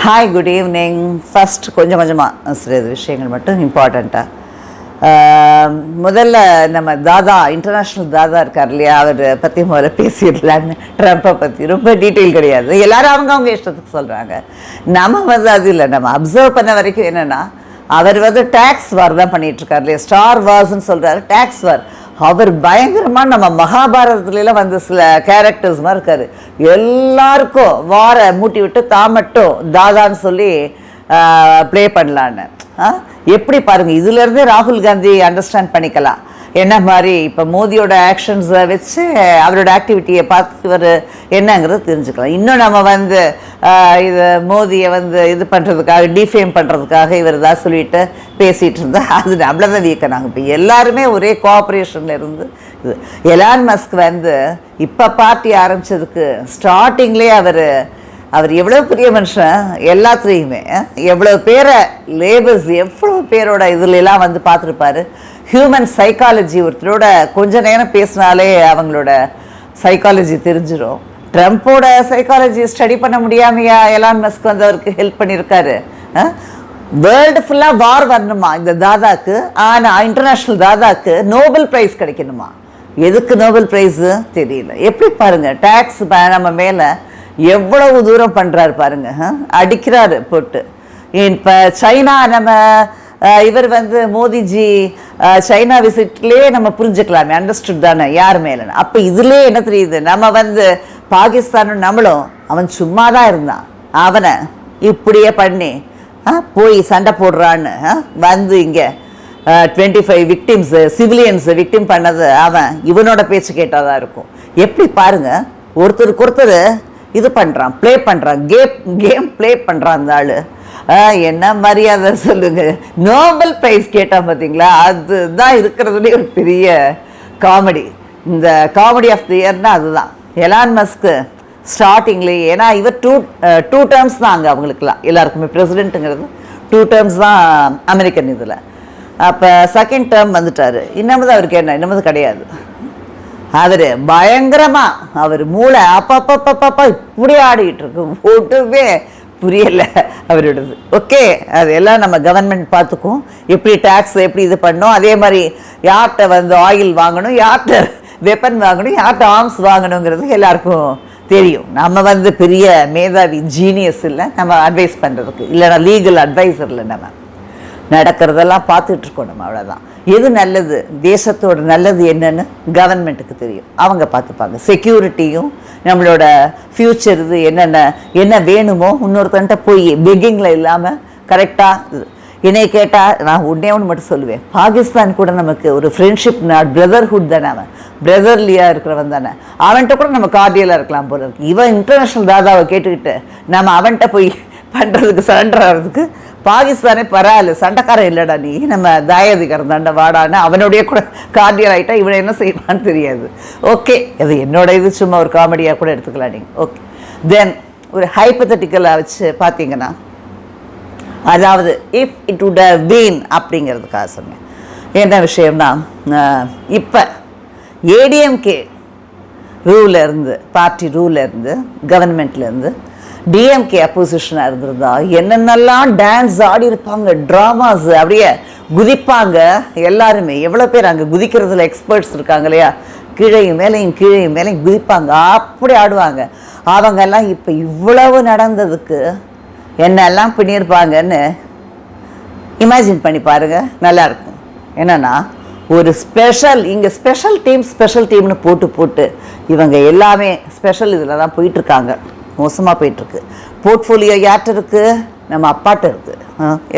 Hi, good evening. First கொஞ்சமாக சில விஷயங்கள் மட்டும் இம்பார்ட்டண்ட்டாக. முதல்ல நம்ம தாதா, இன்டர்நேஷ்னல் தாதா இருக்கார் இல்லையா, அவர் பற்றி முதல்ல பேசிடலான்னு. ட்ரம்ப்பை பற்றி ரொம்ப டீட்டெயில் கிடையாது, எல்லோரும் அவங்க இஷ்டத்துக்கு சொல்கிறாங்க. நம்ம வந்து அது இல்லை, நம்ம அப்சர்வ் பண்ண வரைக்கும் என்னென்னா, அவர் வந்து டேக்ஸ் வார் தான் பண்ணிகிட்ருக்கார் இல்லையா, ஸ்டார் வார்ஸ்ன்னு சொல்கிறாரு, டேக்ஸ் வார். அவர் பயங்கரமாக நம்ம மகாபாரதத்துலாம் வந்து சில கேரக்டர்ஸ் மாதிரி இருக்கார். எல்லாருக்கும் வாரை மூட்டி விட்டு தான் மட்டும் தாதான்னு சொல்லி ப்ளே பண்ணலான்னு. எப்படி பாருங்கள், இதுலேருந்தே ராகுல் காந்தி அண்டர்ஸ்டாண்ட் பண்ணிக்கலாம் என்ன மாதிரி. இப்போ மோதியோட ஆக்ஷன்ஸை வச்சு அவரோட ஆக்டிவிட்டியை பார்த்து இவர் என்னங்கிறது தெரிஞ்சுக்கலாம். இன்னும் நம்ம வந்து இது மோதியை வந்து இது பண்ணுறதுக்காக, டிஃபேம் பண்ணுறதுக்காக இவர் தான் சொல்லிட்டு பேசிகிட்டு இருந்தால் அது நம்மளதான் வீக்கனாங்க. இப்போ எல்லாருமே ஒரே கோஆப்ரேஷனில் இருந்து இது எலான் மஸ்க் வந்து இப்போ பார்ட்டி ஆரம்பித்ததுக்கு ஸ்டார்டிங்லேயே அவர் எவ்வளோ பெரிய மனுஷன், எல்லாத்துலேயுமே எவ்வளோ பேரை லேபர்ஸ் எவ்வளோ பேரோட இதுலலாம் வந்து பார்த்துருப்பாரு. ஹியூமன் சைக்காலஜி, ஒருத்தரோட கொஞ்ச நேரம் பேசினாலே அவங்களோட சைக்காலஜி தெரிஞ்சிடும். ட்ரம்ப்போட சைக்காலஜி ஸ்டடி பண்ண முடியாமையா எலான் மஸ்க் வந்து அவருக்கு ஹெல்ப் பண்ணியிருக்காரு. வேர்ல்டு ஃபுல்லாக வார் வரணுமா இந்த தாதாக்கு, ஆனால் இன்டர்நேஷ்னல் தாதாக்கு நோபல் ப்ரைஸ் கிடைக்கணுமா? எதுக்கு நோபல் ப்ரைஸு தெரியல. எப்படி பாருங்கள், டேக்ஸ் நம்ம மேலே எவ்வளவு தூரம் பண்ணுறாரு பாருங்க, அடிக்கிறாரு போட்டு. இப்போ சைனா, நம்ம இவர் வந்து மோதிஜி சைனா விசிட்லேயே நம்ம புரிஞ்சுக்கலாமே, அண்டர்ஸ்டுட் தானே யார் மேலேன்னு. அப்போ இதுலேயே என்ன தெரியுது, நம்ம வந்து பாகிஸ்தானும் நம்மளும் அவன் சும்மா தான் இருந்தான், அவனை இப்படியே பண்ணி போய் சண்டை போடுறான்னு வந்து இங்கே 25 விக்டிம்ஸு, சிவிலியன்ஸு விக்டிம் பண்ணது அவன் இவனோட பேச்சு கேட்டால் தான் இருக்கும். எப்படி பாருங்கள், ஒருத்தருக்கு ஒருத்தர் இது பண்ணுறான், ப்ளே பண்ணுறான், கேம் ப்ளே பண்ணுறான் அந்த ஆள். என்ன மரியாதை சொல்லுங்கள். நோபல் ப்ரைஸ் கேட்டால் பார்த்தீங்களா, அதுதான் இருக்கிறதுலேயே ஒரு பெரிய காமெடி. இந்த காமெடி ஆஃப் தி இயர்னால் அதுதான் எலான் மஸ்க்கு ஸ்டார்டிங்லேயே. ஏன்னா இவர் டூ டேர்ம்ஸ் தான் அங்கே அவங்களுக்குலாம் எல்லாருக்குமே, பிரசிடென்ட்டுங்கிறது 2 டேர்ம்ஸ் தான் அமெரிக்கன் இதில். அப்போ செகண்ட் டேர்ம் வந்துட்டார். இன்னமும் அவருக்கு என்ன, இன்னமும் கிடையாது. அவர் பயங்கரமாக அவர் மூளை அப்பப்பப்பப்பா இப்படி ஆடிக்கிட்டு இருக்கு, ஒட்டுமே புரியலை அவரோடது. ஓகே, அது எல்லாம் நம்ம கவர்மெண்ட் பார்த்துக்கும், எப்படி டேக்ஸ் எப்படி இது பண்ணணும், அதே மாதிரி யார்கிட்ட வந்து ஆயில் வாங்கணும், யார்கிட்ட வெப்பன் வாங்கணும், யார்கிட்ட ஆர்ம்ஸ் வாங்கணுங்கிறது எல்லாருக்கும் தெரியும். நம்ம வந்து பெரிய மேதாவி ஜீனியஸ் இல்லை நம்ம அட்வைஸ் பண்ணுறதுக்கு, இல்லைனா லீகல் அட்வைசர் இல்லை. நம்ம நடக்கிறதெல்லாம் பார்த்துட்ருக்கோம் நம்ம, அவ்வளோதான். எது நல்லது, தேசத்தோட நல்லது என்னன்னு கவர்மெண்ட்டுக்கு தெரியும், அவங்க பார்த்துப்பாங்க. செக்யூரிட்டியும் நம்மளோட ஃப்யூச்சர் இது என்ன வேணுமோ இன்னொருத்தன்ட்ட போய் பெக்கிங்கில் இல்லாமல் கரெக்டாக. என்னை கேட்டால் நான் ஒன்றே ஒன்று மட்டும் சொல்லுவேன், பாகிஸ்தான் கூட நமக்கு ஒரு ஃப்ரெண்ட்ஷிப், பிரதர்ஹுட் தானே, அவன் பிரதர்லியாக இருக்கிறவன் தானே, அவன்கிட்ட கூட நம்ம கார்டியலாக இருக்கலாம் போல இருக்கு. இவன் இன்டர்நேஷ்னல் தாதாவை கேட்டுக்கிட்டு நம்ம அவன்கிட்ட போய் பண்ணுறதுக்கு, சரண்டர் ஆகிறதுக்கு பாகிஸ்தானே பரவாயில்ல, சண்டைக்காரன் இல்லைடா நீ, நம்ம தாயாதிகாரம் தாண்டா வாடான்னு அவனுடைய கூட கார்டியல் ஆகிட்டா இவனை என்ன செய்வான்னு தெரியாது. ஓகே, அது என்னோட இது சும்மா ஒரு காமெடியாக கூட எடுத்துக்கலாம் நீங்கள். ஓகே, தென் ஒரு ஹைப்பத்தட்டிக்கலாக வச்சு பார்த்தீங்கன்னா, அதாவது if it would have been அப்படிங்கிறதுக்காக சொன்னேன். என்ன விஷயம்னா, இப்போ ஏடிஎம்கே ரூலேருந்து, பார்ட்டி ரூலேருந்து, கவர்மெண்ட்லேருந்து டிஎம்கே அப்போசிஷனாக இருந்திருந்தா என்னென்னலாம் டான்ஸ் ஆடி இருப்பாங்க, ட்ராமாஸ் அப்படியே குதிப்பாங்க எல்லாருமே. எவ்வளோ பேர் அங்கே குதிக்கிறதுல எக்ஸ்பர்ட்ஸ் இருக்காங்க இல்லையா, கீழையும் மேலையும் கீழையும் மேலையும் குதிப்பாங்க, அப்படி ஆடுவாங்க. அவங்கெல்லாம் இப்போ இவ்வளவு நடந்ததுக்கு என்னெல்லாம் பண்ணியிருப்பாங்கன்னு இமேஜின் பண்ணி பாருங்கள், நல்லாயிருக்கும். என்னென்னா ஒரு இங்கே ஸ்பெஷல் டீம்னு போட்டு இவங்க எல்லாமே ஸ்பெஷல் இதில் தான் போயிட்டுருக்காங்க. மோசமாக போயிட்டுருக்கு. போர்ட்ஃபோலியோ யார்கிட்ட இருக்குது, நம்ம அப்பாட்ட இருக்குது.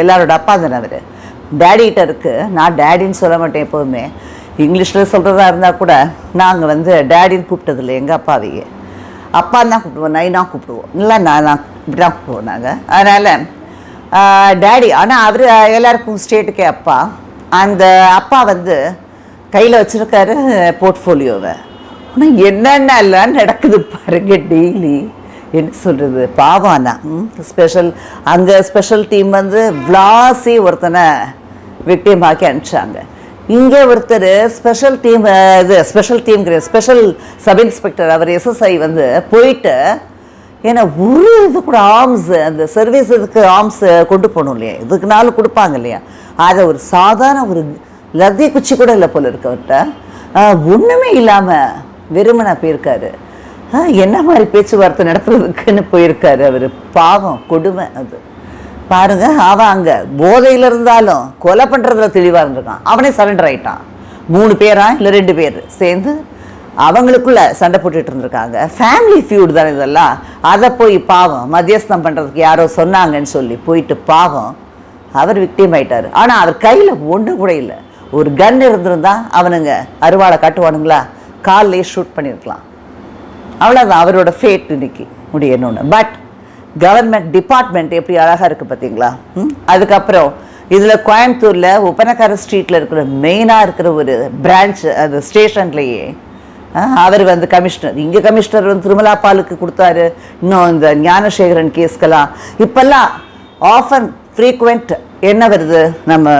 எல்லாரோட அப்பா தானே அவர், டேடிகிட்ட இருக்குது. நான் டேடின்னு சொல்ல மாட்டேன் எப்போதுமே, இங்கிலீஷில் சொல்கிறதா இருந்தால் கூட நாங்கள் வந்து டேடின்னு கூப்பிட்டதில்லை எங்கள் அப்பாவையே. அப்பான்னு தான் கூப்பிடுவோம், நைனாக கூப்பிடுவோம், இல்லை நான் இப்படி தான் கூப்பிடுவோம் நாங்கள். அதனால் டேடி. ஆனால் அவர் எல்லாருக்கும் ஸ்டேட்டுக்கே அப்பா. அந்த அப்பா வந்து கையில் வச்சுருக்காரு போர்ட்ஃபோலியோவை. ஆனால் என்னென்னலாம் நடக்குது பாருங்க டெய்லி. என்ன சொல்கிறது, பாவானா அங்கே ஸ்பெஷல் டீம் வந்து விளாசி ஒருத்தனை விக்டிம் ஆக்கி அனுப்பிச்சாங்க. இங்கே ஒருத்தர் ஸ்பெஷல் டீம் கிடையாது, ஸ்பெஷல் சப் இன்ஸ்பெக்டர், அவர் எஸ்எஸ்ஐ வந்து போயிட்டு ஏன்னா ஒரு இது கூட ஆர்ம்ஸ், அந்த சர்வீஸ் இதுக்கு ஆர்ம்ஸ் கொண்டு போகணும் இல்லையா, இதுக்குனாலும் கொடுப்பாங்க இல்லையா, அதை ஒரு சாதாரண ஒரு லத்தி குச்சி கூட இல்லை போல இருக்கவர்கிட்ட, ஒன்றுமே இல்லாமல் வெறுமனா போயிருக்காரு. என்ன மாதிரி பேச்சுவார்த்தை நடத்துறதுக்குன்னு போயிருக்காரு அவர். பாவம், கொடுமை அது பாருங்க. அவன் அங்கே போதையில் இருந்தாலும் கொலை பண்ணுறதுல தெளிவாக இருந்திருக்கான். அவனே சரண்டர் ஆகிட்டான். 3 பேரா இல்லை 2 பேர் சேர்ந்து அவங்களுக்குள்ள சண்டை போட்டுட்டு இருந்திருக்காங்க. ஃபேமிலி ஃபியூட் தானே இதெல்லாம். அதை போய் பாவம் மத்தியஸ்தம் பண்ணுறதுக்கு யாரோ சொன்னாங்கன்னு சொல்லி போயிட்டு பாவம் அவர் விக்டிம் ஆயிட்டார். ஆனால் அவர் கையில் ஒன்று கூட இல்லை. ஒரு கன் இருந்திருந்தா அவனுங்க அருவாளை காட்டுவானுங்களா, காலிலே ஷூட் பண்ணியிருக்கலாம். அவ்வளோதான் அவரோட ஃபேட் இன்னைக்கு முடியணும்னு. பட் கவர்மெண்ட் டிபார்ட்மெண்ட் எப்படி அழகாக இருக்குது பார்த்தீங்களா. அதுக்கப்புறம் இதில் கோயம்புத்தூரில் ஒப்பனக்கார ஸ்ட்ரீட்டில் இருக்கிற மெயினாக இருக்கிற ஒரு பிரான்ச், அந்த ஸ்டேஷன்லேயே அவர் வந்து கமிஷனர், இங்கே கமிஷனர் வந்து திருமலா பாலுக்கு கொடுத்தாரு. இன்னும் இந்த ஞானசேகரன் கேஸ்க்கெல்லாம் இப்போல்லாம் ஆஃபன் ஃப்ரீக்வெண்ட் என்ன வருது, நம்ம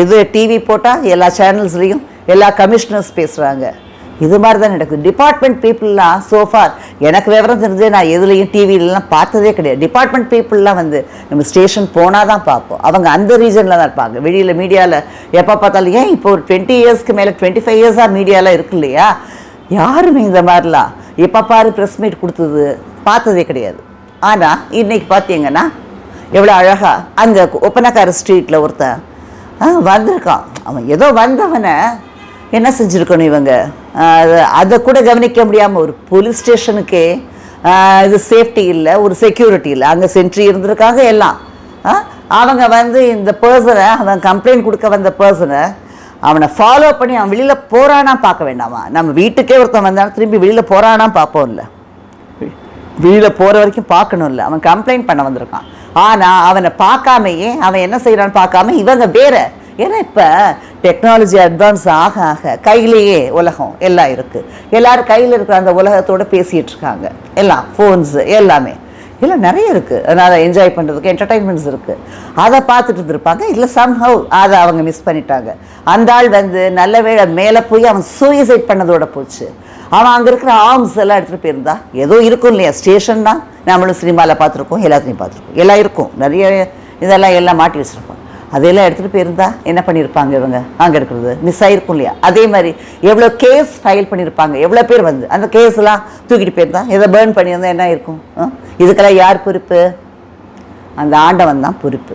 இது டிவி போட்டால் எல்லா சேனல்ஸ்லேயும் எல்லா கமிஷனர்ஸ் பேசுகிறாங்க. இது மாதிரி தான் நடக்குது. டிபார்ட்மெண்ட் பீப்புளெலாம் சோஃபார் எனக்கு விவரம் தெரிஞ்சு நான் எதுலேயும் டிவிலலாம் பார்த்ததே கிடையாது. டிபார்ட்மெண்ட் பீப்புளெலாம் வந்து நம்ம ஸ்டேஷன் போனால் தான் பார்ப்போம். அவங்க அந்த ரீஜனில் தான் இருப்பாங்க. வெளியில் மீடியாவில் எப்போ பார்த்தாலும், ஏன் இப்போ ஒரு 20 இயர்ஸ்க்கு மேலே 25 இயர்ஸாக மீடியாலாம் இருக்கு இல்லையா, யாருமே இந்த மாதிரிலாம் எப்போ பாரு ப்ரெஸ் மீட் கொடுத்தது பார்த்ததே கிடையாது. ஆனால் இன்றைக்கி பார்த்தீங்கன்னா எவ்வளோ அழகாக அங்கே ஒப்பனக்கார ஸ்ட்ரீட்டில் ஒருத்தன் வந்திருக்கான். அவன் ஏதோ வந்தவனை என்ன செஞ்சுருக்கணும் இவங்க, அதை கூட கவனிக்க முடியாமல் ஒரு போலீஸ் ஸ்டேஷனுக்கே இது சேஃப்டி இல்லை, ஒரு செக்யூரிட்டி இல்லை. அங்கே சென்ட்ரி இருந்திருக்காங்க எல்லாம். அவங்க வந்து இந்த பர்சனை, அவன் கம்ப்ளைண்ட் கொடுக்க வந்த பர்சனை அவனை ஃபாலோ பண்ணி அவன் வெளியில் போகிறானா பார்க்க வேண்டாமா. நம்ம வீட்டுக்கே ஒருத்தன் வந்தாலும் திரும்பி வெளியில் போகிறானா பார்ப்போம் இல்லை, வெளியில் போகிற வரைக்கும் பார்க்கணும் இல்லை. அவன் கம்ப்ளைண்ட் பண்ண வந்திருக்கான். ஆனால் அவனை பார்க்காமையே அவன் என்ன செய்கிறான்னு பார்க்காம இவங்க வேற. ஏன்னா இப்போ டெக்னாலஜி அட்வான்ஸ் ஆக ஆக கையிலேயே உலகம் எல்லாம் இருக்குது. எல்லோரும் கையில் இருக்கிற அந்த உலகத்தோடு பேசிகிட்டு இருக்காங்க. எல்லாம் ஃபோன்ஸு எல்லாமே இல்லை நிறைய இருக்குது. அதனால் என்ஜாய் பண்ணுறதுக்கு என்டர்டைன்மெண்ட்ஸ் இருக்குது. அதை பார்த்துட்டு இருந்திருப்பாங்க. இல்லை சம்ஹவ் அதை அவங்க மிஸ் பண்ணிட்டாங்க. அந்த ஆள் வந்து நல்ல வேளை மேலே போய் அவன் சூசைட் பண்ணதோட போச்சு. அவன் அங்கே இருக்கிற ஆர்ம்ஸ் எல்லாம் எடுத்துகிட்டு போயிருந்தா ஏதோ இருக்கும் இல்லையா. ஸ்டேஷன் தான் நம்மளும் சினிமாவில் பார்த்துருக்கோம், எல்லாத்துலேயும் பார்த்துருக்கோம், எல்லாம் இருக்கும். நிறைய இதெல்லாம் எல்லாம் மாட்டி வச்சுருப்போம். அதையெல்லாம் எடுத்துகிட்டு போயிருந்தா என்ன பண்ணியிருப்பாங்க இவங்க, அங்கே இருக்கிறது மிஸ் ஆகிருக்கும் இல்லையா. அதே மாதிரி எவ்வளோ கேஸ் ஃபைல் பண்ணியிருப்பாங்க, எவ்வளோ பேர் வந்து அந்த கேஸ்லாம் தூக்கிட்டு போயிருந்தா, எதை பேர்ன் பண்ணியிருந்தா என்ன இருக்கும். இதுக்கெல்லாம் யார் பொறுப்பு? அந்த ஆண்டவன் தான் பொறுப்பு.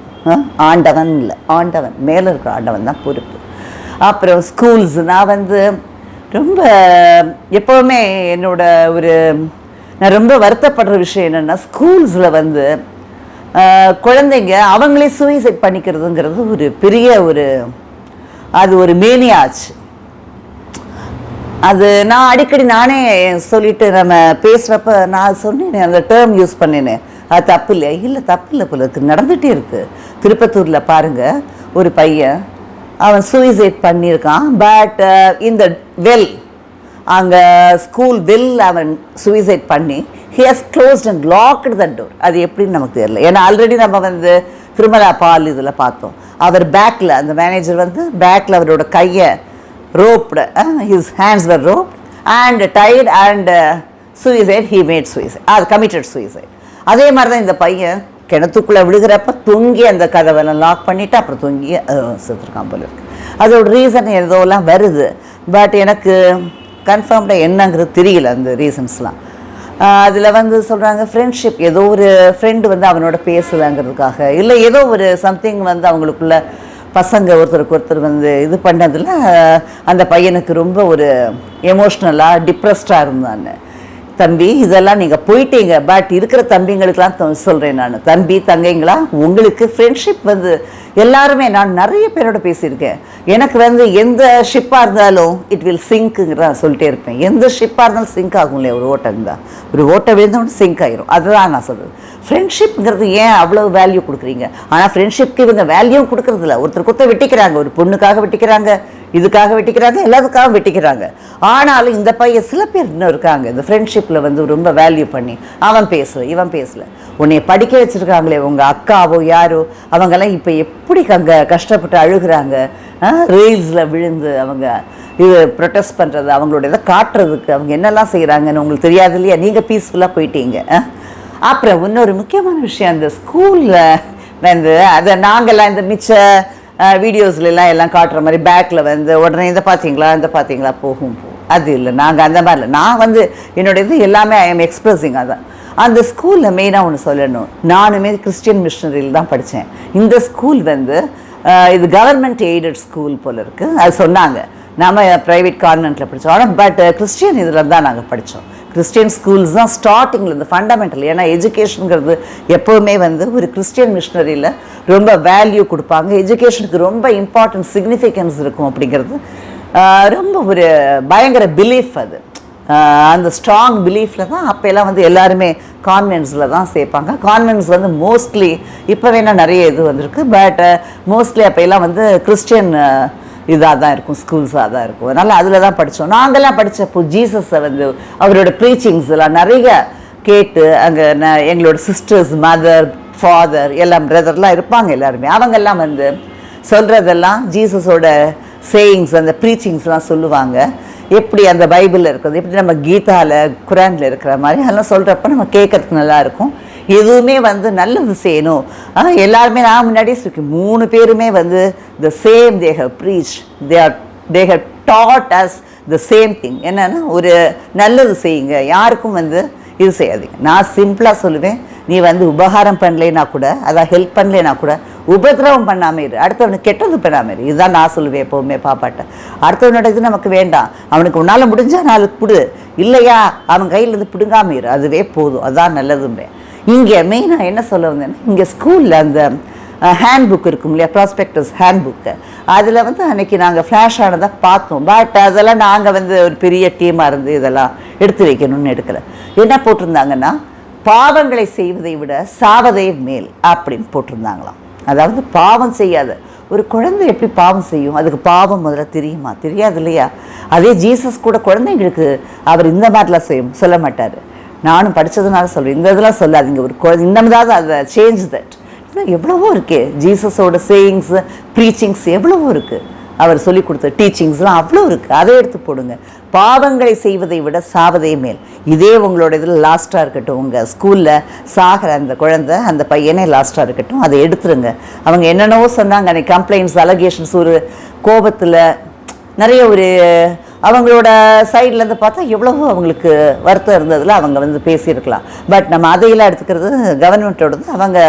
ஆண்டவன் இல்லை, ஆண்டவன் மேலே இருக்கிற ஆண்டவன் தான் பொறுப்பு. அப்புறம் ஸ்கூல்ஸ், நான் வந்து ரொம்ப எப்போவுமே நான் ரொம்ப வருத்தப்படுற விஷயம் என்னென்னா, ஸ்கூல்ஸில் வந்து குழந்தைங்க அவங்களே சூசைட் பண்ணிக்கிறதுங்கிறது ஒரு பெரிய அது ஒரு மேனியாச்சு. அது நான் அடிக்கடி நானே சொல்லிட்டு நம்ம பேசுகிறப்ப நான் சொன்னேன், அந்த டேர்ம் யூஸ் பண்ணினேன். அது தப்பு இல்லையா? இல்லை தப்பு இல்லை போல இருக்கு, நடந்துகிட்டே இருக்குது. திருப்பத்தூரில் பாருங்கள், ஒரு பையன் அவன் சூசைட் பண்ணியிருக்கான். பட் இந்த அங்கே ஸ்கூல் அவன் சூசைட் பண்ணி he has closed and locked the door. அது எப்படின்னு நமக்கு தெரியல. ஏன்னா ஆல்ரெடி நம்ம வந்து திருமலா பால் இதில் பார்த்தோம். அவர் பேக்கில், அந்த மேனேஜர் வந்து பேக்கில் அவரோட கையை roped, his hands were roped and tied and suicide, he made suicide, அது committed suicide. அதே மாதிரி தான் இந்த பையன் கிணத்துக்குள்ளே விழுகிறப்ப தொங்கி அந்த கதவெல்லாம் லாக் பண்ணிவிட்டு அப்புறம் தொங்கி செத்துருக்கான் போல இருக்கு. அதோட ரீசன் ஏதோலாம் வருது. பட் எனக்கு கன்ஃபார்ம்டாக என்னங்கிறது தெரியல அந்த ரீசன்ஸ்லாம். அதில் வந்து சொல்கிறாங்க ஃப்ரெண்ட்ஷிப், ஏதோ ஒரு ஃப்ரெண்டு வந்து அவனோட பேசலைங்கிறதுக்காக, இல்லை ஏதோ ஒரு சம்திங் வந்து அவங்களுக்குள்ள பசங்க ஒருத்தருக்கு ஒருத்தர் வந்து இது பண்ணதில் அந்த பையனுக்கு ரொம்ப ஒரு எமோஷ்னலாக டிப்ரெஸ்டாக இருந்தான்னு. தம்பி இதெல்லாம் நீங்கள் போயிட்டீங்க, பட் இருக்கிற தம்பிங்களுக்கெல்லாம் சொல்கிறேன் நான், தம்பி தங்கைங்களா, உங்களுக்கு ஃப்ரெண்ட்ஷிப் வந்து எல்லாருமே, நான் நிறைய பேரோட பேசியிருக்கேன். எனக்கு வந்து எந்த ஷிப்பாக இருந்தாலும் இட் வில் சிங்க்குங்கிற சொல்லிட்டே இருப்பேன். எந்த ஷிப்பாக இருந்தாலும் சிங்க் ஆகும் இல்லையா, ஒரு ஓட்டம் தான், ஒரு ஓட்டை விழுந்தோன்னு சிங்க் ஆகிரும். அதுதான் நான் சொல்கிறது. ஃப்ரெண்ட்ஷிப்ங்கிறது ஏன் அவ்வளோ வேல்யூ கொடுக்குறீங்க? ஆனால் ஃப்ரெண்ட்ஷிப்க்கு இவங்க வேல்யூ கொடுக்குறதில்ல. ஒருத்தர் வெட்டிக்கிறாங்க, ஒரு பொண்ணுக்காக வெட்டிக்கிறாங்க, இதுக்காக வெட்டிக்கிறாங்க, எல்லாத்துக்காக வெட்டிக்கிறாங்க. ஆனாலும் இந்த பையன் சில பேர் இன்னும் இருக்காங்க, இந்த ஃப்ரெண்ட்ஷிப்பில் வந்து ரொம்ப வேல்யூ பண்ணி அவன் பேசல இவன் பேசல. உன்னைய படிக்க வச்சுருக்காங்களே உங்கள் அக்காவோ யாரோ, அவங்கெல்லாம் இப்போ எப்படி அங்கே கஷ்டப்பட்டு அழுகிறாங்க, ரீல்ஸில் விழுந்து அவங்க இது ப்ரொட்டஸ்ட் பண்ணுறது, அவங்களோட இதை காட்டுறதுக்கு அவங்க என்னெல்லாம் செய்கிறாங்கன்னு உங்களுக்கு தெரியாது இல்லையா. நீங்கள் பீஸ்ஃபுல்லாக போயிட்டீங்க. அப்புறம் இன்னொரு முக்கியமான விஷயம், அந்த ஸ்கூலில் வந்து அதை நாங்கள்லாம் இந்த மிச்ச வீடியோஸ்லாம் எல்லாம் காட்டுற மாதிரி பேக்கில் வந்து உடனே இதை பார்த்தீங்களா போகும் அது இல்லை. நாங்கள் அந்த மாதிரி இல்லை. நான் வந்து என்னோட இது எல்லாமே ஐ எம் எக்ஸ்பிரஸிங். அதான் அந்த ஸ்கூலில் மெயினாக ஒன்று சொல்லணும், நானுமே கிறிஸ்டியன் மிஷனரியில் தான் படித்தேன். இந்த ஸ்கூல் வந்து இது கவர்மெண்ட் எய்டட் ஸ்கூல் போல் இருக்குது. அது சொன்னாங்க, நம்ம ப்ரைவேட் கான்வென்ட்டில் படித்தோம். ஆனால் பட் கிறிஸ்டியன் இதில் தான் நாங்கள் படித்தோம். கிறிஸ்டியன் ஸ்கூல்ஸ் தான் ஸ்டார்டிங்கில் இந்த ஃபண்டமெண்டல். ஏன்னா எஜுகேஷனுங்கிறது எப்போவுமே வந்து ஒரு கிறிஸ்டியன் மிஷனரியில் ரொம்ப வேல்யூ கொடுப்பாங்க. எஜுகேஷனுக்கு ரொம்ப இம்பார்ட்டன்ட் சிக்னிஃபிகன்ஸ் இருக்கும் அப்படிங்கிறது ரொம்ப ஒரு பயங்கர பிலீஃப். அது அந்த ஸ்ட்ராங் பிலீஃபில் தான் அப்போல்லாம் வந்து எல்லாருமே கான்வென்ட்ஸில் தான் சேர்ப்பாங்க. கான்வென்ட்ஸ் வந்து மோஸ்ட்லி இப்போ வேணால் நிறைய இது வந்திருக்கு, பட் மோஸ்ட்லி அப்போல்லாம் வந்து கிறிஸ்டியன் இதாக தான் இருக்கும், ஸ்கூல்ஸாக தான் இருக்கும். அதனால் அதில் தான் படித்தோம். நாங்கள்லாம் படித்தப்போ ஜீசஸை வந்து அவரோட ப்ரீச்சிங்ஸ் எல்லாம் நிறைய கேட்டு அங்கே எங்களோட சிஸ்டர்ஸ், மதர், ஃபாதர் எல்லாம் பிரதர்லாம் இருப்பாங்க. எல்லாருமே அவங்கெல்லாம் வந்து சொல்கிறதெல்லாம் ஜீசஸோட சேயிங்ஸ், அந்த ப்ரீச்சிங்ஸ்லாம் சொல்லுவாங்க. எப்படி அந்த பைபிளில் இருக்கிறது, எப்படி நம்ம கீதாவில் குரானில் இருக்கிற மாதிரி அதெல்லாம் சொல்கிறப்ப நம்ம கேட்கறதுக்கு நல்லாயிருக்கும். எதுவுமே வந்து நல்லது செய்யணும். எல்லாருமே நான் முன்னாடியே சொல்லி 3 பேருமே வந்து the same they have preach, they have taught us the same thing. என்னென்னா ஒரு நல்லது செய்யுங்க, யாருக்கும் வந்து இது செய்யாதீங்க. நான் சிம்பிளாக சொல்லுவேன், நீ வந்து உபகாரம் பண்ணலைன்னா கூட, அதான் ஹெல்ப் பண்ணலைன்னா கூட உபதிரவம் பண்ணாமல் இரு, அடுத்தவனுக்கு கெட்டது பண்ணாமல் இரு. இதுதான் நான் சொல்லுவேன் எப்போவுமே பாப்பாட்ட. அடுத்தவனோட இது நமக்கு வேண்டாம், அவனுக்கு உன்னால் முடிஞ்சால் 4 பிடு, இல்லையா அவன் கையிலேருந்து பிடுங்காமல் இரு, அதுவே போதும், அதுதான் நல்லதுமே. இங்கே மெயினாக என்ன சொல்ல வந்தேன்னா, இங்கே ஸ்கூலில் அந்த ஹேண்ட் புக் இருக்கும் இல்லையா, ப்ராஸ்பெக்டஸ் ஹேண்ட் புக்கு, அதில் வந்து அன்றைக்கி நாங்கள் ஃப்ளாஷ் ஆனதாக பார்த்தோம். பட் அதெல்லாம் நாங்கள் வந்து ஒரு பெரிய டீமாக இருந்து இதெல்லாம் எடுத்து வைக்கணும்னு எடுக்கலை. என்ன போட்டிருந்தாங்கன்னா, பாவங்களை செய்வதை விட சாவதே மேல் அப்படின்னு போட்டிருந்தாங்களாம். அதாவது பாவம் செய்யாத ஒரு குழந்தை எப்படி பாவம் செய்யும், அதுக்கு பாவம் முதல்ல தெரியுமா, தெரியாது இல்லையா. அதே ஜீசஸ் கூட குழந்தைங்களுக்கு அவர் இந்த மாதிரிலாம் சொல்ல மாட்டார். நானும் படித்ததுனால சொல்கிறேன், இந்த இதெல்லாம் சொல்லாதீங்க, ஒரு குழந்தை இன்னமாவது அதை சேஞ்ச் தட். இன்னும் எவ்வளவோ இருக்கே ஜீசஸோட சேயிங்ஸு, ப்ரீச்சிங்ஸ் எவ்வளவோ இருக்குது. அவர் சொல்லி கொடுத்த டீச்சிங்ஸ்லாம் அவ்வளோ இருக்குது, அதை எடுத்து போடுங்க. பாவங்களை செய்வதை விட சாவதே மேல். இதே உங்களோட இதில் லாஸ்ட்டாக இருக்கட்டும், உங்கள் ஸ்கூலில் சாகிற அந்த குழந்தை, அந்த பையனே லாஸ்ட்டாக இருக்கட்டும், அதை எடுத்துருங்க. அவங்க என்னென்னவோ சொன்னாங்க அன்றைக்கி, கம்ப்ளைண்ட்ஸ், அலகேஷன்ஸ், ஒரு கோபத்தில் நிறைய ஒரு அவங்களோட சைட்லேருந்து பார்த்தா எவ்வளவோ அவங்களுக்கு வருத்தம் இருந்ததில் அவங்க வந்து பேசியிருக்கலாம். பட் நம்ம அதையெல்லாம் எடுத்துக்கிறது கவர்மெண்ட்டோடது. அவங்க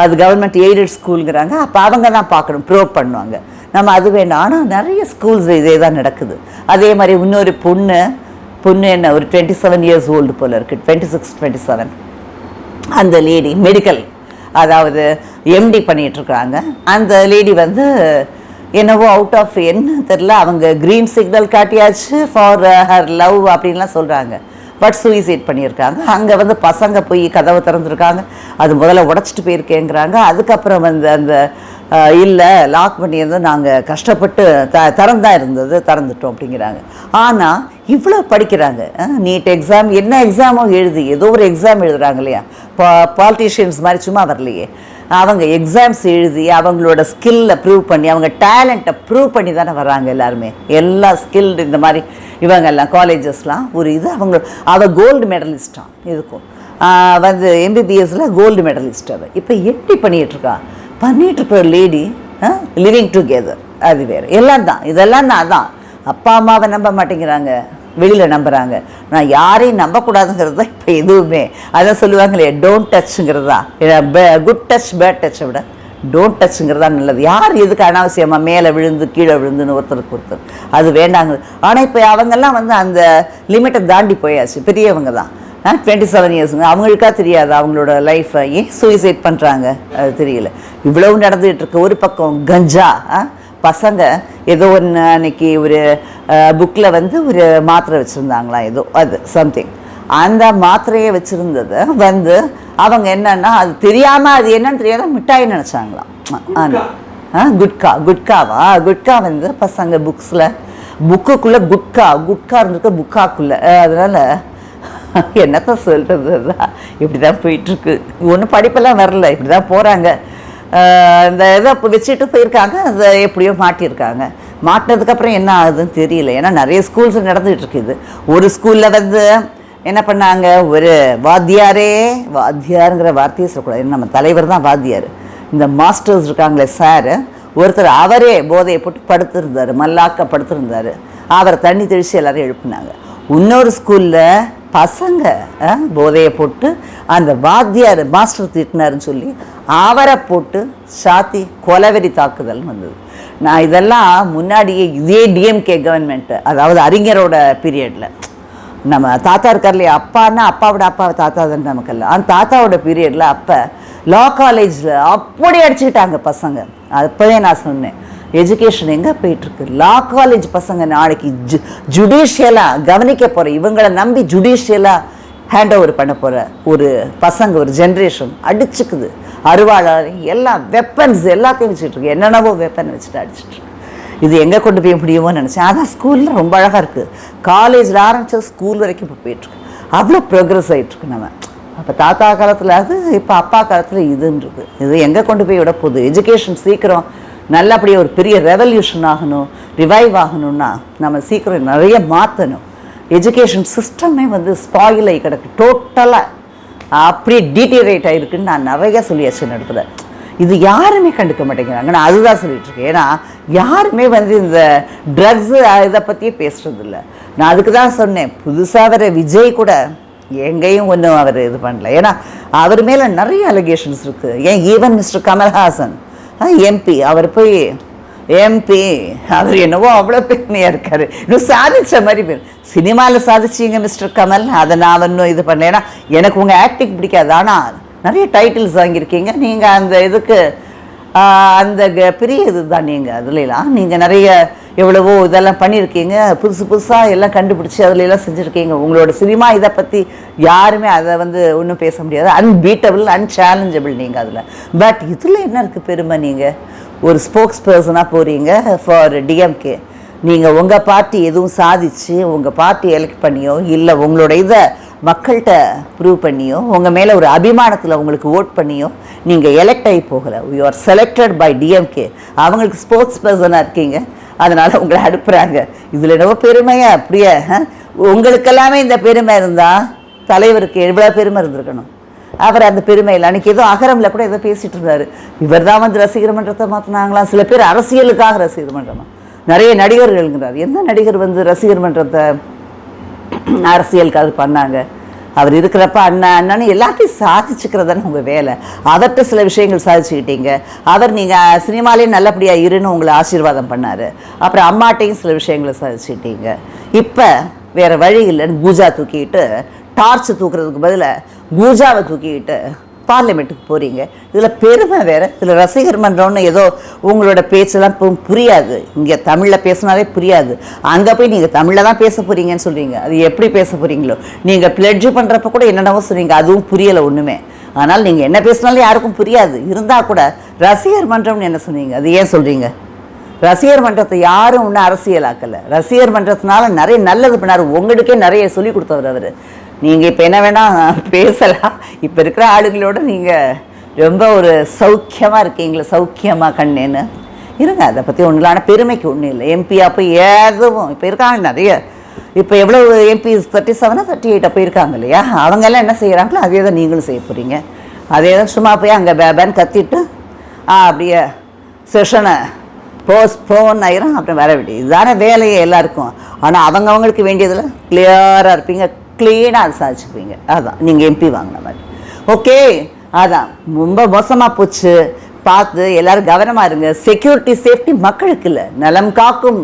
அது கவர்மெண்ட் எய்டட் ஸ்கூலுங்கிறாங்க, அப்போ அவங்க தான் பார்க்கணும், ப்ரோவ் பண்ணுவாங்க. நம்ம அது வேண்டாம். ஆனால் நிறைய ஸ்கூல்ஸ் இதே தான் நடக்குது. அதே மாதிரி இன்னொரு பொண்ணு என்ன ஒரு 27 இயர்ஸ் ஓல்டு போல் இருக்குது, 26, 27. அந்த லேடி மெடிக்கல், அதாவது எம்டி பண்ணிகிட்ருக்குறாங்க. அந்த லேடி வந்து என்னவோ அவுட் ஆஃப் என்ன தெரில, அவங்க க்ரீன் சிக்னல் காட்டியாச்சு ஃபார் ஹர் லவ் அப்படின்லாம் சொல்கிறாங்க. பட் சூசைட் பண்ணியிருக்காங்க. அங்கே வந்து பசங்க போய் கதவை திறந்துருக்காங்க, அது முதல்ல உடச்சிட்டு போயிருக்கேங்கிறாங்க. அதுக்கப்புறம் வந்து அந்த இல்லை லாக் பண்ணியிருந்தோம், நாங்கள் கஷ்டப்பட்டு திறந்தான் இருந்தது, திறந்துட்டோம் அப்படிங்கிறாங்க. ஆனால் இவ்வளோ படிக்கிறாங்க, நீட் எக்ஸாம் என்ன எக்ஸாமோ எழுதி, ஏதோ ஒரு எக்ஸாம் எழுதுகிறாங்க இல்லையா, பாலிட்டிஷியன்ஸ் மாதிரி சும்மா வரலையே. அவங்க எக்ஸாம்ஸ் எழுதி அவங்களோட ஸ்கில்லை ப்ரூவ் பண்ணி, அவங்க டேலண்ட்டை ப்ரூவ் பண்ணி தானே வர்றாங்க எல்லாருமே. எல்லா ஸ்கில்டு இந்த மாதிரி இவங்கெல்லாம் காலேஜஸ்லாம் ஒரு இது. அவள் கோல்டு மெடலிஸ்டான், இதுக்கும் வந்து எம்பிபிஎஸ்சில் கோல்டு மெடலிஸ்ட். அவள் இப்போ எப்படி பண்ணிகிட்ருக்கா, பண்ணிகிட்ருக்க லேடி லிவிங் டுகெதர், அது வேறு எல்லாம் தான். இதெல்லாம் தான் அதான் அப்பா அம்மாவை நம்ப மாட்டேங்கிறாங்க, வெளியில் நம்புகிறாங்க. நான் யாரையும் நம்பக்கூடாதுங்கிறது தான் இப்போ எதுவுமே. அதான் சொல்லுவாங்களே டோன்ட் டச்சுங்கிறது தான். குட் டச் பேட் டச்சை விட டோன்ட் டச்சுங்கிறதா நல்லது. யார் எதுக்கு அனாவசியமாக மேலே விழுந்து கீழே விழுந்துன்னு ஒருத்தர் அது வேண்டாங்க. ஆனால் இப்போ அவங்கெல்லாம் வந்து அந்த லிமிட்டை தாண்டி போயாச்சு, பெரியவங்க தான். 27 இயர்ஸுங்க, அவங்களுக்கா தெரியாது அவங்களோட லைஃப்பை ஏன் சூசைட் பண்ணுறாங்க அது தெரியல. இவ்வளவு நடந்துகிட்டு இருக்கு. ஒரு பக்கம் கஞ்சா, பசங்க ஏதோ ஒன்று அன்னைக்கு ஒரு புக்கில் வந்து ஒரு மாத்திரை வச்சுருந்தாங்களா, ஏதோ அது சம்திங், அந்த மாத்திரையை வச்சுருந்தது வந்து அவங்க என்னன்னா அது தெரியாமல், அது என்னன்னு தெரியாத மிட்டாயின்னு நினச்சாங்களாம். ஆனால் குட்கா வந்து பசங்க புக்ஸில் புக்குக்குள்ளே குட்கா இருந்திருக்கு புக்காக்குள்ளே. அதனால் என்னத்த சொல்கிறது, தான் இப்படி தான் போயிட்டுருக்கு. ஒன்றும் படிப்பெல்லாம் வரல, இப்படி தான் போகிறாங்க. இந்த இதை வச்சுட்டு போயிருக்காங்க, அதை எப்படியோ மாட்டியிருக்காங்க. மாட்டினதுக்கப்புறம் என்ன ஆகுதுன்னு தெரியல. ஏன்னா நிறைய ஸ்கூல்ஸ் நடந்துகிட்டு இருக்குது. ஒரு ஸ்கூலில் வந்து என்ன பண்ணாங்க, ஒரு வாத்தியாருங்கிற வார்த்தையை சொல்லக்கூடாது, நம்ம தலைவர் தான் வாத்தியார். இந்த மாஸ்டர்ஸ் இருக்காங்களே சார், ஒருத்தர் அவரே போதையை போட்டு படுத்திருந்தார், மல்லாக்க படுத்திருந்தார். அவரை தண்ணி தெளித்து எல்லாரும் எழுப்புனாங்க. இன்னொரு ஸ்கூலில் பசங்க போதையை போட்டு அந்த வாத்தியார் மாஸ்டர் திட்டினாருன்னு சொல்லி அவரை போட்டு சாத்தி கொலவெறி தாக்குதல் வந்தது. நான் இதெல்லாம் முன்னாடியே இதே டிஎம்கே கவர்மெண்ட்டு, அதாவது அறிஞரோட பீரியடில், நம்ம தாத்தா இருக்கார் இல்லையா, அப்பான்னா அப்பாவோட அப்பா தாத்தா தான் நமக்கெல்லாம், அந்த தாத்தாவோட பீரியடில் அப்போ லா காலேஜில் அப்படி அடிச்சுக்கிட்டாங்க பசங்க. அப்போவே நான் சொன்னேன், எஜுகேஷன் எங்கே போயிட்டுருக்கு, லா காலேஜ் பசங்க நாளைக்கு ஜுடிஷியலாக கவனிக்க போகிற, இவங்களை நம்பி ஜுடிஷியலாக ஹேண்ட் ஓவர் பண்ண போகிற ஒரு பசங்க, ஒரு ஜென்ரேஷன் அடிச்சுக்குது. அருவாளால் எல்லாம் வெப்பன்ஸ் எல்லாத்தையும் வச்சுட்ருக்கு, என்னென்னவோ வெப்பன் வச்சுட்டு அடிச்சுட்ருக்கு. இது எங்கே கொண்டு போய் முடியுமோ நினச்சேன். அதான் ஸ்கூலில் ரொம்ப அழகாக இருக்குது, காலேஜில் ஆரம்பித்த ஸ்கூல் வரைக்கும் இப்போ போயிட்டுருக்கு, அவ்வளோ ப்ரோக்ரெஸ் ஆகிட்டுருக்கு. நம்ம அப்போ தாத்தா காலத்தில் அது, இப்போ அப்பா காலத்தில் இதுன்னு இருக்குது. இது எங்கே கொண்டு போய் விட போகுது? எஜுகேஷன் சீக்கிரம் நல்லபடியாக ஒரு பெரிய ரெவல்யூஷன் ஆகணும், ரிவைவ் ஆகணும்னா நம்ம சீக்கிரம் நிறைய மாற்றணும். எஜுகேஷன் சிஸ்டமே வந்து ஸ்பாயில் ஆகி கிடக்கு, டோட்டலாக அப்படியே டீட்டீரியேட் ஆகிருக்குன்னு நான் நிறைய சொல்லியாச்சு நடத்துல. இது யாருமே கண்டுக்க மாட்டேங்கிறாங்க. நான் அதுதான் சொல்லிகிட்ருக்கேன். ஏன்னா யாருமே வந்து இந்த ட்ரக்ஸு இதை பற்றியே பேசுகிறது இல்லை. நான் அதுக்கு தான் சொன்னேன், புதுசாக வர விஜய் கூட எங்கேயும் ஒன்றும் அவர் இது பண்ணல. ஏன்னா அவர் மேலே நிறைய அலிகேஷன்ஸ் இருக்குது. ஏன் ஈவன் மிஸ்டர் கமல்ஹாசன் எம்பி, அவர் போய் எம்பி, அவர் என்னவோ அவ்வளோ பெருமையாக இருக்கார், இன்னும் சாதித்த மாதிரி பேர். சினிமாவில் சாதிச்சிங்க மிஸ்டர் கமல், அதை நான் இன்னும் இது பண்ணேன். ஏன்னா எனக்கு உங்கள் ஆக்டிங் பிடிக்காது, ஆனால் நிறைய டைட்டில்ஸ் வாங்கியிருக்கீங்க நீங்கள், அந்த இதுக்கு அந்த பெரிய இது தான் நீங்கள், அதுலாம் நீங்கள் நிறைய எவ்வளவோ இதெல்லாம் பண்ணியிருக்கீங்க, புதுசாக எல்லாம் கண்டுபிடிச்சி அதுலெல்லாம் செஞ்சுருக்கீங்க. உங்களோட சினிமா இதை பற்றி யாருமே அதை வந்து ஒன்றும் பேச முடியாது, அன்பீட்டபிள், அன்சேலஞ்சபிள் நீங்கள் அதில். பட் இதில் என்ன இருக்குது பெருமை? நீங்கள் ஒரு ஸ்போக்ஸ் பர்சனாக போகிறீங்க ஃபார் டிஎம்கே. நீங்கள் உங்கள் பார்ட்டி எதுவும் சாதிச்சு உங்கள் பார்ட்டி எலெக்ட் பண்ணியோ இல்லை உங்களோட இதை மக்கள்கிட்ட ப்ரூவ் பண்ணியோ உங்கள் மேலே ஒரு அபிமானத்தில் உங்களுக்கு ஓட் பண்ணியோ நீங்கள் எலெக்ட் ஆகி போகலை. You are selected by DMK. அவங்களுக்கு ஸ்போக்ஸ் பர்சனாக இருக்கீங்க, அதனால் உங்களை அனுப்புகிறாங்க. இதில் என்னவோ பெருமையா? அப்படியே உங்களுக்கெல்லாமே இந்த பெருமை இருந்தால் தலைவருக்கு எவ்வளோ பெருமை இருந்திருக்கணும். அவர் அந்த பெருமையில் அன்றைக்கி ஏதோ அகரமில் கூட ஏதோ பேசிகிட்டு இருந்தார், இவர் தான் வந்து ரசிகர் மன்றத்தை மாற்றினாங்களாம். சில பேர் அரசியலுக்காக ரசிகர் மன்றமா, நிறைய நடிகர்கள்ங்கிறார். எந்த நடிகர் வந்து ரசிகர் மன்றத்தை அரசியலுக்காக பண்ணாங்க? அவர் இருக்கிறப்ப அண்ணன்னு எல்லாத்தையும் சாதிச்சுக்கிறதானே உங்கள் வேலை. அவர்கிட்ட சில விஷயங்கள் சாதிச்சுக்கிட்டீங்க. அவர் நீங்கள் சினிமாலேயே நல்லபடியாக இருன்னு உங்களை ஆசீர்வாதம் பண்ணார். அப்புறம் அம்மாட்டையும் சில விஷயங்களை சாதிச்சுக்கிட்டீங்க. இப்போ வேறு வழி இல்லைன்னு பூஜா தூக்கிட்டு, டார்ச் தூக்குறதுக்கு பதிலாக பூஜாவை தூக்கிக்கிட்டு பார்லிமெண்ட்டுக்கு போகிறீங்க. இதில் பெருமை வேறு. இதில் ரசிகர் மன்றம்னு ஏதோ உங்களோட பேச்செல்லாம் புரியாது. இங்கே தமிழில் பேசினாலே புரியாது. அங்கே போய் நீங்கள் தமிழில் தான் பேச போகிறீங்கன்னு சொல்கிறீங்க. அது எப்படி பேச போகிறீங்களோ? நீங்கள் பிளட்ஜ் பண்ணுறப்ப கூட என்னென்னவோ சொல்கிறீங்க, அதுவும் புரியலை ஒன்றுமே. ஆனால் நீங்கள் என்ன பேசினாலும் யாருக்கும் புரியாது. இருந்தால் கூட ரசிகர் மன்றம்னு என்ன சொன்னீங்க, அது ஏன் சொல்கிறீங்க? ரசிகர் மன்றத்தை யாரும் ஒன்றும் அரசியலாக்கலை. ரசிகர் மன்றத்தினால நிறைய நல்லது பண்ணார், உங்களுக்கே நிறைய சொல்லி கொடுத்தவர் அவர். நீங்கள் இப்போ என்ன வேணால் பேசலாம். இப்போ இருக்கிற ஆளுங்களோட நீங்கள் ரொம்ப ஒரு சௌக்கியமாக இருக்கீங்களே, சௌக்கியமாக கண்ணேன்னு இருங்க. அதை பற்றி ஒன்றுலான பெருமைக்கு ஒன்றும் இல்லை. எம்பியாக போய் எதுவும் இப்போ இருக்காங்க நிறைய. இப்போ எவ்வளோ எம்பிஸ் 37 38 போயிருக்காங்க இல்லையா? அவங்கெல்லாம் என்ன செய்கிறாங்களோ அதே தான் நீங்களும் செய்ய போகிறீங்க. அதே தான் சும்மா போய் அங்கே பேபேன்னு கத்திட்டு அப்படியே செஷனை போன் ஆயிரும், அப்புறம் வர வேண்டியது. இதுதானே வேலையே எல்லாருக்கும். ஆனால் அவங்களுக்கு வேண்டியதில் கிளியராக இருப்பீங்க, க்ளீனாக சாதிச்சுப்பீங்க. அதுதான் நீங்கள் எம்பி வாங்கின மாதிரி. ஓகே, அதான் ரொம்ப மோசமாக போச்சு. பார்த்து எல்லோரும் கவனமாக இருங்க. செக்யூரிட்டி சேஃப்டி மக்களுக்கு இல்லை, நலம் காக்கும்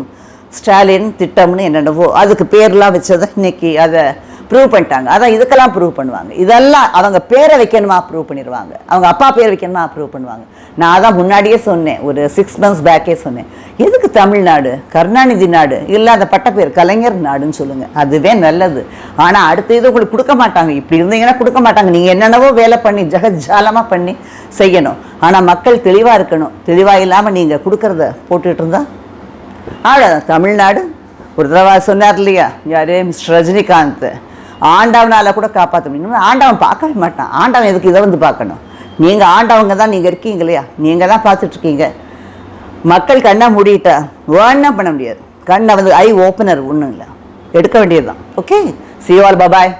ஸ்டாலின் திட்டம்னு என்னென்னவோ அதுக்கு பேர்லாம் வச்சதை இன்னைக்கு அதை ப்ரூவ் பண்ணிட்டாங்க. அதான் இதுக்கெல்லாம் ப்ரூவ் பண்ணுவாங்க. இதெல்லாம் அவங்க பேரை வைக்கணுமா ப்ரூவ் பண்ணிடுவாங்க, அவங்க அப்பா பேர் வைக்கணுமா ப்ரூவ் பண்ணுவாங்க. நான் அதான் முன்னாடியே சொன்னேன், ஒரு 6 months பேக்கே சொன்னேன், எதுக்கு தமிழ்நாடு, கருணாநிதி நாடு இல்லை அந்த பட்டப்பேர் கலைஞர் நாடுன்னு சொல்லுங்கள், அதுவே நல்லது. ஆனால் அடுத்த இது உங்களுக்கு கொடுக்க மாட்டாங்க. இப்படி இருந்தீங்கன்னா கொடுக்க மாட்டாங்க. நீங்கள் என்னென்னவோ வேலை பண்ணி ஜகஜாலமாக பண்ணி செய்யணும். ஆனால் மக்கள் தெளிவாக இருக்கணும். தெளிவாக இல்லாமல் நீங்கள் கொடுக்குறத போட்டுட்டு இருந்தால் அவ்வளோதான். தமிழ்நாடு ஒரு தடவை சொன்னார் இல்லையா, யாரே மிஸ்டர் ரஜினிகாந்த், ஆண்டவனால் கூட காப்பாற்ற முடியும். ஆண்டவன் பார்க்கவே மாட்டான். ஆண்டவன் எதுக்கு இதை வந்து பார்க்கணும்? நீங்கள் ஆண்டவங்க தான், நீங்கள் இருக்கீங்க இல்லையா, நீங்கள் தான் பார்த்துட்ருக்கீங்க. மக்கள் கண்ணை மூடிட்டா ஒன்றும் பண்ண முடியாது. கண்ணை வந்து ஐ ஓப்பனர் ஒன்றும் இல்லை, எடுக்க வேண்டியது தான். Okay, see you all, bye bye.